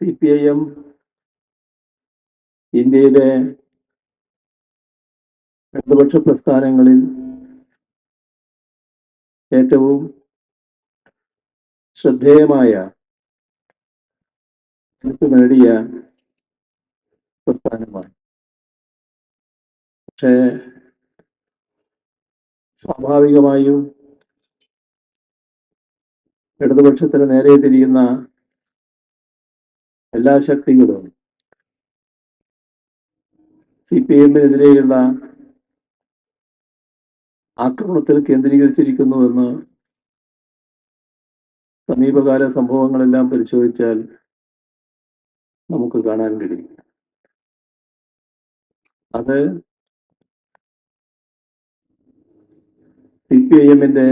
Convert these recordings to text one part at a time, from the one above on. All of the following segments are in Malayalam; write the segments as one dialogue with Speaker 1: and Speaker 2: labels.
Speaker 1: CPIM ഇന്ത്യയിലെ ഇടതുപക്ഷ പ്രസ്ഥാനങ്ങളിൽ ഏറ്റവും ശ്രദ്ധേയമായ നേടിയ പ്രസ്ഥാനമാണ്. പക്ഷേ സ്വാഭാവികമായും ഇടതുപക്ഷത്തിന് നേരെ തിരിയുന്ന എല്ലാ ശക്തികളും CPIMനെതിരെയുള്ള ആക്രമണത്തിൽ കേന്ദ്രീകരിച്ചിരിക്കുന്നുവെന്ന് സമീപകാല സംഭവങ്ങളെല്ലാം പരിശോധിച്ചാൽ നമുക്ക് കാണാൻ കഴിയും. അത് CPIMന്റെ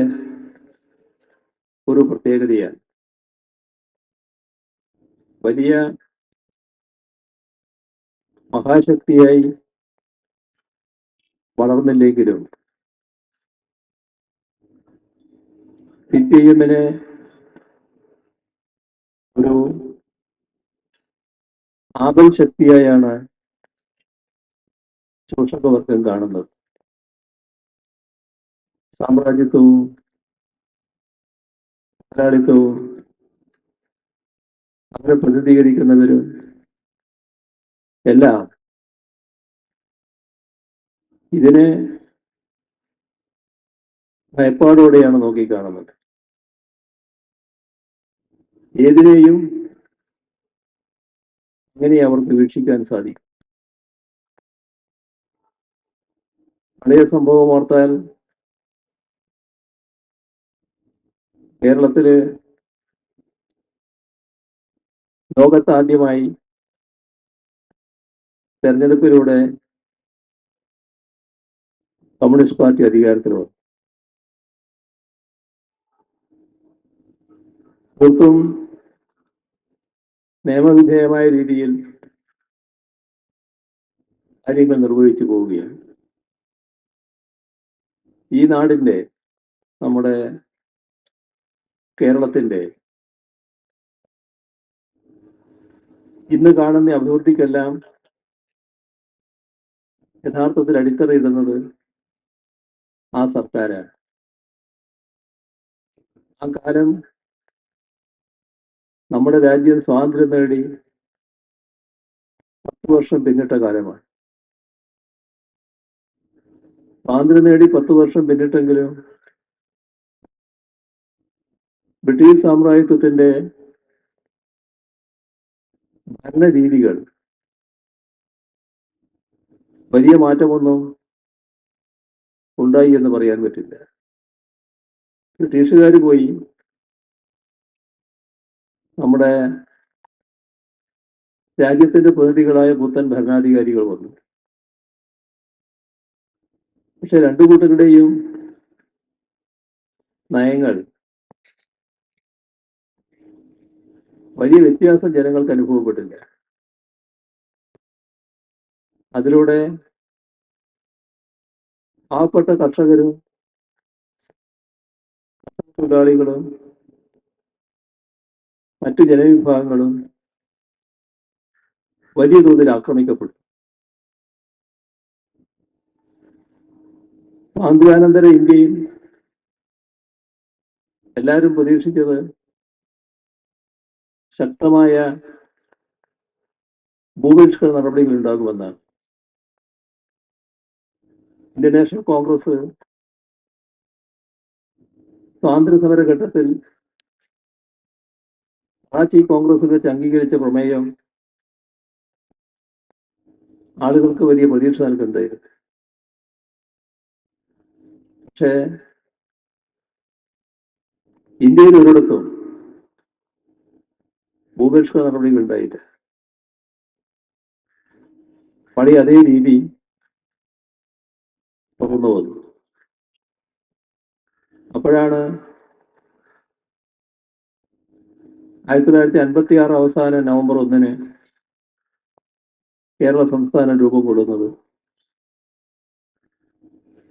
Speaker 1: ഒരു പ്രത്യേകതയാണ്. വലിയ മഹാശക്തിയായി വളർന്നില്ലെങ്കിലും CPIMനെ ഒരു ആപൽ ശക്തിയായാണ് ചൂഷകവർഗം കാണുന്നത്. സാമ്രാജ്യത്വവും മുതലാളിത്തവും അവരെ പ്രതിനിധീകരിക്കുന്നവരും എല്ലാം ഇതിനെ ഭയപ്പാടോടെയാണ് നോക്കിക്കാണുന്നത്. ഏതിനെയും അങ്ങനെ അവർക്ക് വീക്ഷിക്കാൻ സാധിക്കും. പഴയ സംഭവം ഓർത്താൽ കേരളത്തില് ലോകത്താദ്യമായി തെരഞ്ഞെടുപ്പിലൂടെ കമ്മ്യൂണിസ്റ്റ് പാർട്ടി അധികാരത്തിൽ വന്നു. ഒട്ടും നിയമവിധേയമായ രീതിയിൽ കാര്യങ്ങൾ നിർവഹിച്ചു പോവുകയാണ്. ഈ നാടിന്റെ, നമ്മുടെ കേരളത്തിന്റെ ഇന്ന് കാണുന്ന അഭിവൃദ്ധിക്കെല്ലാം യഥാർത്ഥത്തിൽ അടിത്തറയിടുന്നത് ആ സർക്കാരാണ്. ആ കാലം നമ്മുടെ രാജ്യം സ്വാതന്ത്ര്യം നേടി 10 വർഷം പിന്നിട്ട കാലമാണ്. സ്വാതന്ത്ര്യം നേടി 10 വർഷം പിന്നിട്ടെങ്കിലും ബ്രിട്ടീഷ് സാമ്രാജ്യത്വത്തിന്റെ ഭരണരീതികൾ വലിയ മാറ്റമൊന്നും ഉണ്ടായി എന്ന് പറയാൻ പറ്റില്ല. ബ്രിട്ടീഷുകാർ പോയി, നമ്മുടെ രാജ്യത്തിന്റെ പ്രതിനിധികളായ പുത്തൻ ഭരണാധികാരികൾ വന്നു. പക്ഷെ രണ്ടു കൂട്ടരുടെയും നയങ്ങൾ വലിയ വ്യത്യാസം ജനങ്ങൾക്ക് അനുഭവപ്പെട്ടില്ല. അതിലൂടെ പാവപ്പെട്ട കർഷകരും തൊഴിലാളികളും മറ്റു ജനവിഭാഗങ്ങളും വലിയ തോതിൽ ആക്രമിക്കപ്പെട്ടു. സ്വാതന്ത്ര്യാനന്തര ഇന്ത്യയിൽ എല്ലാവരും പ്രതീക്ഷിച്ചത് ശക്തമായ ഭൂപരിഷ്കരണ നടപടികൾ ഉണ്ടാകുമെന്നാണ്. ഇന്ത്യൻ നാഷണൽ കോൺഗ്രസ് സ്വാതന്ത്ര്യ സമര ഘട്ടത്തിൽ കറാച്ചി കോൺഗ്രസ് വെച്ച് അംഗീകരിച്ച പ്രമേയം ആളുകൾക്ക് വലിയ പ്രതീക്ഷ നൽകുന്നുണ്ടായിരുന്നു. പക്ഷേ ഇന്ത്യയിൽ ഒരിടത്തും ഭൂപരിഷ്കരണ നടപടികൾ ഉണ്ടായില്ല. പഴയ അതേ രീതി തുറന്നു വന്നു. അപ്പോഴാണ് 1956 അവസാനം നവംബർ 1 കേരള സംസ്ഥാനം രൂപം കൊള്ളുന്നത്.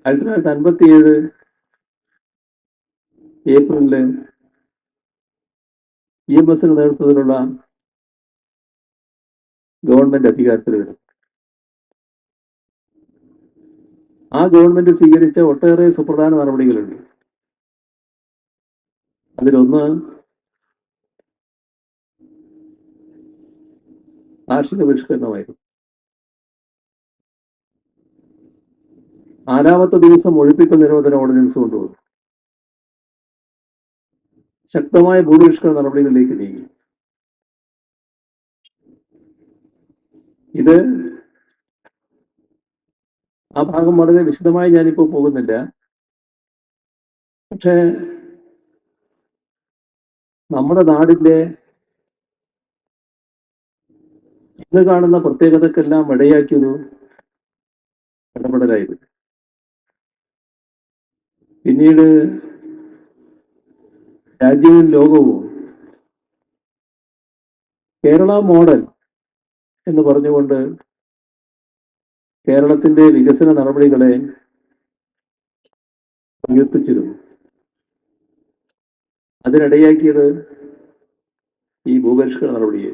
Speaker 1: 1957 ഏപ്രിലില് EMS നേതൃത്വത്തിലുള്ള ഗവൺമെന്റ് അധികാരത്തിൽ വരും. ആ ഗവൺമെന്റ് സ്വീകരിച്ച ഒട്ടേറെ സുപ്രധാന നടപടികളുണ്ട്. അതിലൊന്ന് കാർഷിക പരിഷ്കരണമായിരുന്നു. 4-ാമത്തെ ദിവസം ഒഴിപ്പിക്കൽ നിരോധന ഓർഡിനൻസ് കൊണ്ടുവന്നു. ശക്തമായ ഭൂപരിഷ്കരണ നടപടികളിലേക്ക് നീങ്ങി. ഇത് ആ ഭാഗം വളരെ വിശദമായി ഞാനിപ്പോൾ പോകുന്നില്ല. പക്ഷേ നമ്മുടെ നാടിന്റെ ഇന്ന് കാണുന്ന പ്രത്യേകതക്കെല്ലാം ഇടയാക്കിയൊരു ഇടപെടലായിരുന്നു. പിന്നീട് രാജ്യവും ലോകവും കേരള മോഡൽ എന്ന് പറഞ്ഞുകൊണ്ട് കേരളത്തിന്റെ വികസന നടപടികളെ ഉയർത്തിച്ചിരുന്നു. അതിനിടയാക്കിയത് ഈ ഭൂപരിഷ്കരണ നടപടിയെ.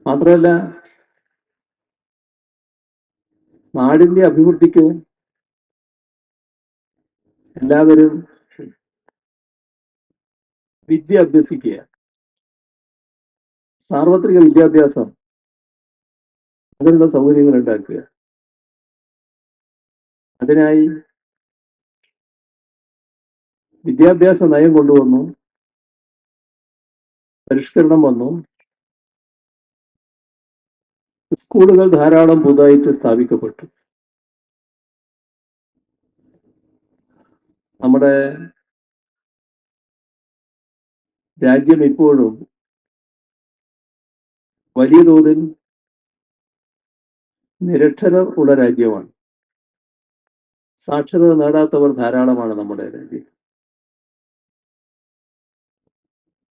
Speaker 1: മാത്രമല്ല, നാടിന്റെ അഭിവൃദ്ധിക്ക് എല്ലാവരും വിദ്യ അഭ്യസിക്കുക, സാർവത്രിക വിദ്യാഭ്യാസം, അതിനുള്ള സൗകര്യങ്ങൾ ഉണ്ടാക്കുക. അതിനായി വിദ്യാഭ്യാസ നയം കൊണ്ടുവന്നു, പരിഷ്കരണം വന്നു. സ്കൂളുകൾ ധാരാളം പുതുതായിട്ട് സ്ഥാപിക്കപ്പെട്ടു. നമ്മുടെ രാജ്യം ഇപ്പോഴും വലിയ തോതിൽ നിരക്ഷരർ ഉള്ള രാജ്യമാണ്. സാക്ഷരത നേടാത്തവർ ധാരാളമാണ് നമ്മുടെ രാജ്യം.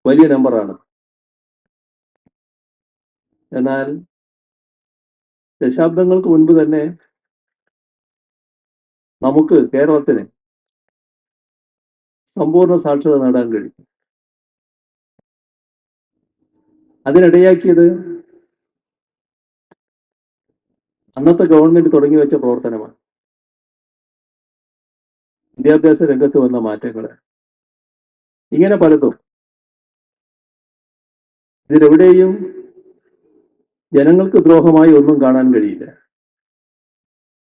Speaker 1: വലിയ നമ്പറാണ്. എന്നാൽ ദശാബ്ദങ്ങൾക്ക് മുൻപ് തന്നെ നമുക്ക് കേരളത്തിന് സമ്പൂർണ്ണ സാക്ഷരത നേടാൻ കഴിയും. അതിനിടയാക്കിയത് അന്നത്തെ ഗവൺമെന്റ് തുടങ്ങി വെച്ച പ്രവർത്തനമാണ്. വിദ്യാഭ്യാസ രംഗത്ത് വന്ന മാറ്റങ്ങൾ, ഇങ്ങനെ പലതും. ഇതിലെവിടെയും ജനങ്ങൾക്ക് ദ്രോഹമായി ഒന്നും കാണാൻ കഴിയില്ല.